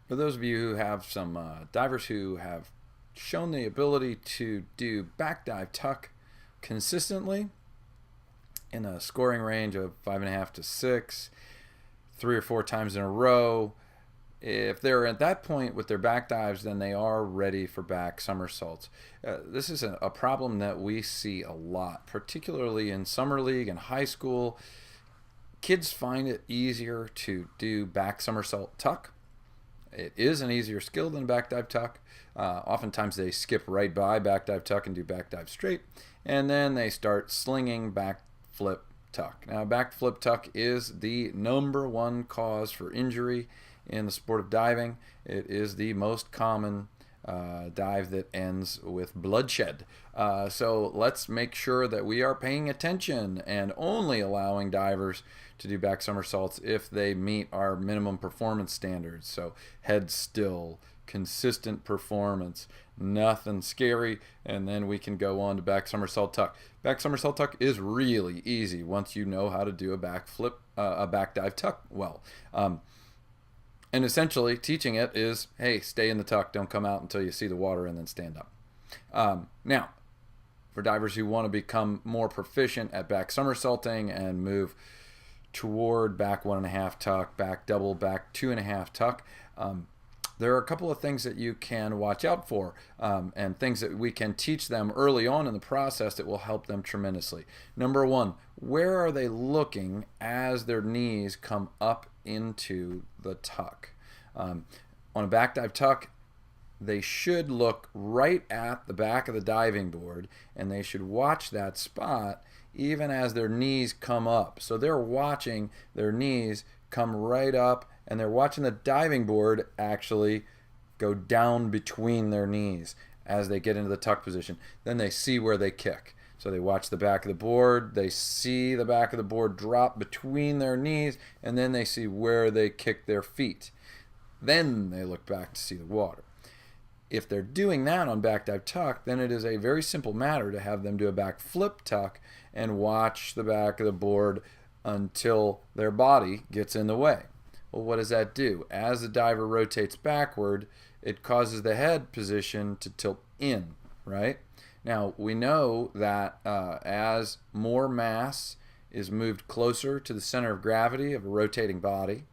For those of you who have some divers who have shown the ability to do back dive tuck consistently in a scoring range of 5.5 to 6, 3 or 4 times in a row, if they're at that point with their back dives, then they are ready for back somersaults. This is a problem that we see a lot, particularly in summer league and high school. Kids find it easier to do back somersault tuck. It is an easier skill than back dive tuck. Oftentimes they skip right by back dive tuck and do back dive straight, and then they start slinging back flip tuck. Now, back flip tuck is the #1 cause for injury in the sport of diving. It is the most common dive that ends with bloodshed. So let's make sure that we are paying attention and only allowing divers to do back somersaults if they meet our minimum performance standards. So head still, consistent performance, nothing scary, and then we can go on to back somersault tuck. Back somersault tuck is really easy once you know how to do a back flip, a back dive tuck well. And essentially teaching it is, hey, stay in the tuck, don't come out until you see the water, and then stand up. Now, for divers who want to become more proficient at back somersaulting and move toward back 1.5 tuck, back double, back 2.5 tuck, there are a couple of things that you can watch out for, and things that we can teach them early on in the process that will help them tremendously. #1, where are they looking as their knees come up into the tuck? On a back dive tuck, they should look right at the back of the diving board, and they should watch that spot even as their knees come up. So they're watching their knees come right up, and they're watching the diving board actually go down between their knees as they get into the tuck position. Then they see where they kick. So they watch the back of the board, they see the back of the board drop between their knees, and then they see where they kick their feet. Then they look back to see the water. If they're doing that on back dive tuck, then it is a very simple matter to have them do a back flip tuck and watch the back of the board until their body gets in the way. Well, what does that do? As the diver rotates backward, it causes the head position to tilt in, right? Now, we know that as more mass is moved closer to the center of gravity of a rotating body,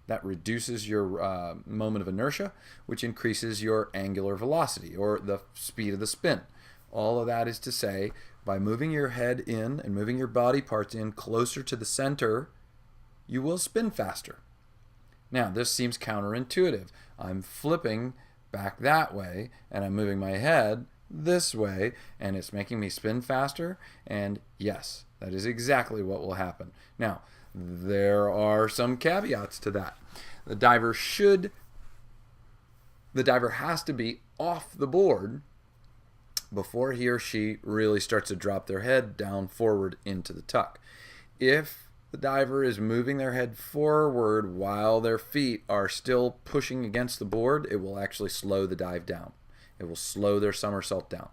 that reduces your moment of inertia, which increases your angular velocity, or the speed of the spin. All of that is to say, by moving your head in and moving your body parts in closer to the center, you will spin faster. Now, this seems counterintuitive. I'm flipping back that way, and I'm moving my head this way, and it's making me spin faster, and yes, that is exactly what will happen. Now, there are some caveats to that. The diver has to be off the board before he or she really starts to drop their head down forward into the tuck. If the diver is moving their head forward while their feet are still pushing against the board, it will actually slow the dive down. It will slow their somersault down.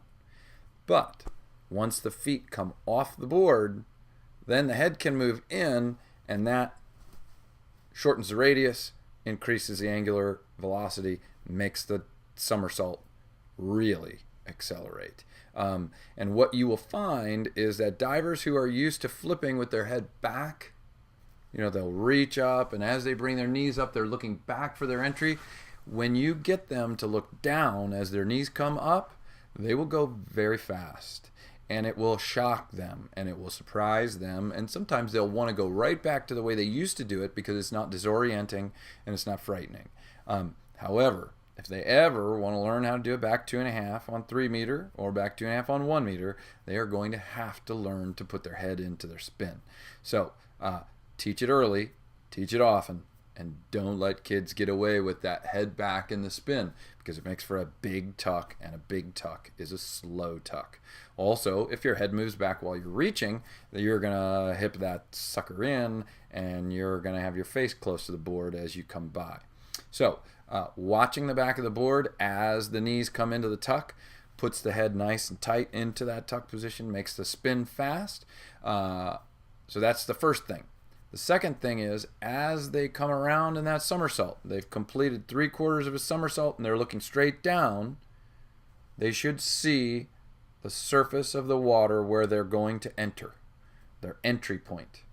But once the feet come off the board, then the head can move in, and that shortens the radius, increases the angular velocity, makes the somersault really accelerate. And what you will find is that divers who are used to flipping with their head back, they'll reach up, and as they bring their knees up, they're looking back for their entry. When you get them to look down as their knees come up, they will go very fast, and it will shock them, and it will surprise them, and sometimes they'll want to go right back to the way they used to do it because it's not disorienting and it's not frightening. However, if they ever want to learn how to do a back 2.5 on 3 meter or back 2.5 on 1 meter, they are going to have to learn to put their head into their spin. So teach it early, teach it often, and don't let kids get away with that head back in the spin, because it makes for a big tuck, and a big tuck is a slow tuck. Also, if your head moves back while you're reaching, you're going to hip that sucker in, and you're going to have your face close to the board as you come by. So watching the back of the board as the knees come into the tuck puts the head nice and tight into that tuck position, makes the spin fast. So that's the first thing. The second thing is, as they come around in that somersault, they've completed 3/4 of a somersault and they're looking straight down, they should see the surface of the water where they're going to enter, their entry point.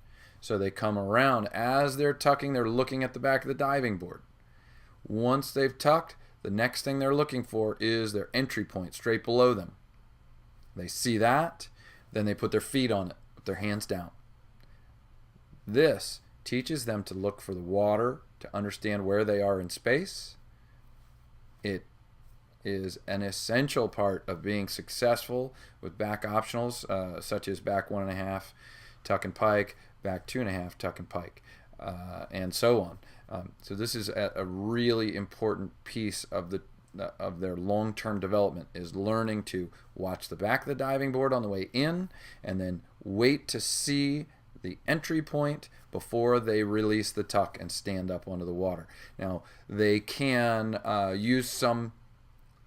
So they come around. As they're tucking, they're looking at the back of the diving board. Once they've tucked, the next thing they're looking for is their entry point straight below them. They see that, then they put their feet on it, with their hands down. This teaches them to look for the water, to understand where they are in space. It is an essential part of being successful with back optionals, such as back 1.5, tuck and pike, back 2.5, tuck and pike, and so on. So this is a really important piece of their long-term development, is learning to watch the back of the diving board on the way in and then wait to see the entry point before they release the tuck and stand up onto the water. Now, they can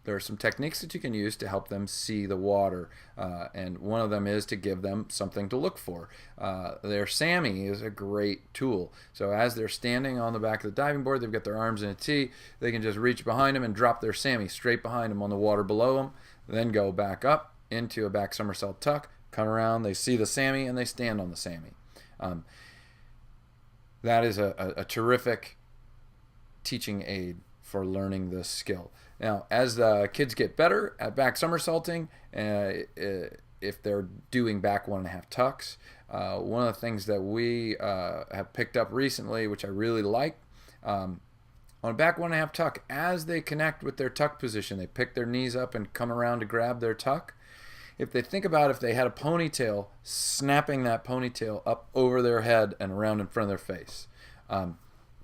there are some techniques that you can use to help them see the water, and one of them is to give them something to look for. Their SAMI is a great tool. So as they're standing on the back of the diving board, they've got their arms in a T, they can just reach behind them and drop their SAMI straight behind them on the water below them, then go back up into a back somersault tuck, come around, they see the SAMI, and they stand on the SAMI. That is a terrific teaching aid for learning this skill. Now, as the kids get better at back somersaulting, if they're doing back 1.5 tucks, one of the things that we have picked up recently, which I really like, on a back 1.5 tuck, as they connect with their tuck position, they pick their knees up and come around to grab their tuck. If they think about if they had a ponytail, snapping that ponytail up over their head and around in front of their face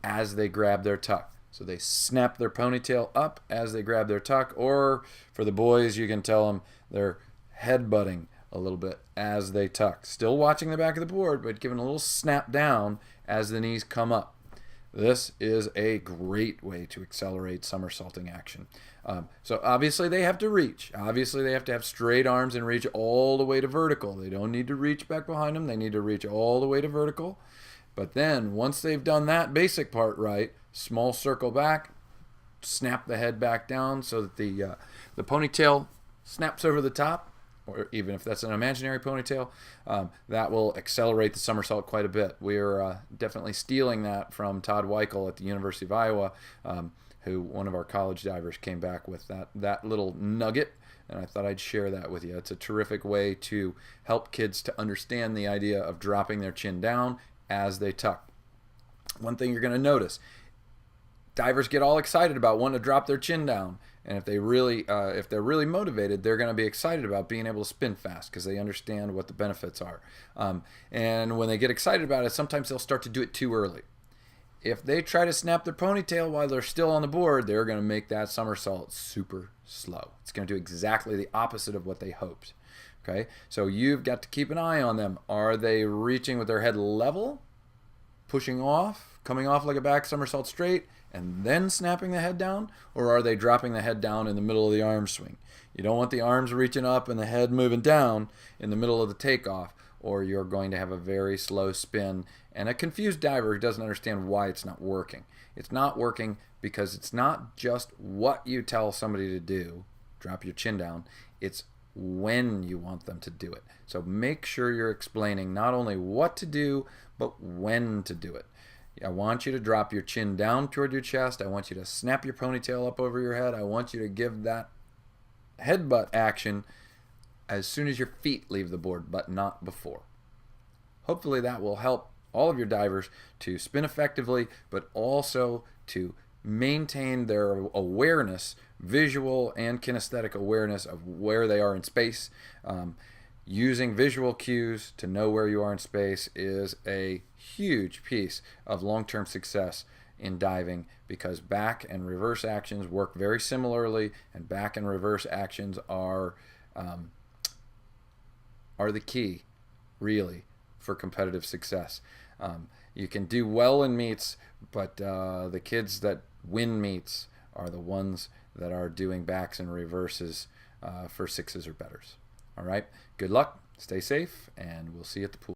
as they grab their tuck. So they snap their ponytail up as they grab their tuck, or for the boys, you can tell them they're headbutting a little bit as they tuck. Still watching the back of the board, but giving a little snap down as the knees come up. This is a great way to accelerate somersaulting action. So obviously they have to reach. Obviously they have to have straight arms and reach all the way to vertical. They don't need to reach back behind them. They need to reach all the way to vertical. But then once they've done that basic part right, small circle back, snap the head back down so that the ponytail snaps over the top, or even if that's an imaginary ponytail, that will accelerate the somersault quite a bit. We're definitely stealing that from Todd Weichel at the University of Iowa, who one of our college divers came back with that little nugget, and I thought I'd share that with you. It's a terrific way to help kids to understand the idea of dropping their chin down as they tuck. One thing you're going to notice, divers get all excited about wanting to drop their chin down, and if they're really motivated, they're going to be excited about being able to spin fast because they understand what the benefits are. And when they get excited about it, sometimes they'll start to do it too early. If they try to snap their ponytail while they're still on the board, they're going to make that somersault super slow. It's going to do exactly the opposite of what they hoped. Okay, so you've got to keep an eye on them. Are they reaching with their head level, pushing off, coming off like a back somersault straight, and then snapping the head down? Or are they dropping the head down in the middle of the arm swing? You don't want the arms reaching up and the head moving down in the middle of the takeoff, or you're going to have a very slow spin and a confused diver who doesn't understand why it's not working. It's not working because it's not just what you tell somebody to do, drop your chin down, it's when you want them to do it. So make sure you're explaining not only what to do, but when to do it. I want you to drop your chin down toward your chest. I want you to snap your ponytail up over your head. I want you to give that headbutt action as soon as your feet leave the board, but not before. Hopefully that will help all of your divers to spin effectively, but also to maintain their awareness, visual and kinesthetic awareness of where they are in space. Using visual cues to know where you are in space is a huge piece of long-term success in diving, because back and reverse actions work very similarly, and back and reverse actions are the key, really, for competitive success. You can do well in meets, but the kids that win meets are the ones that are doing backs and reverses for 6s or betters. All right, good luck, stay safe, and we'll see you at the pool.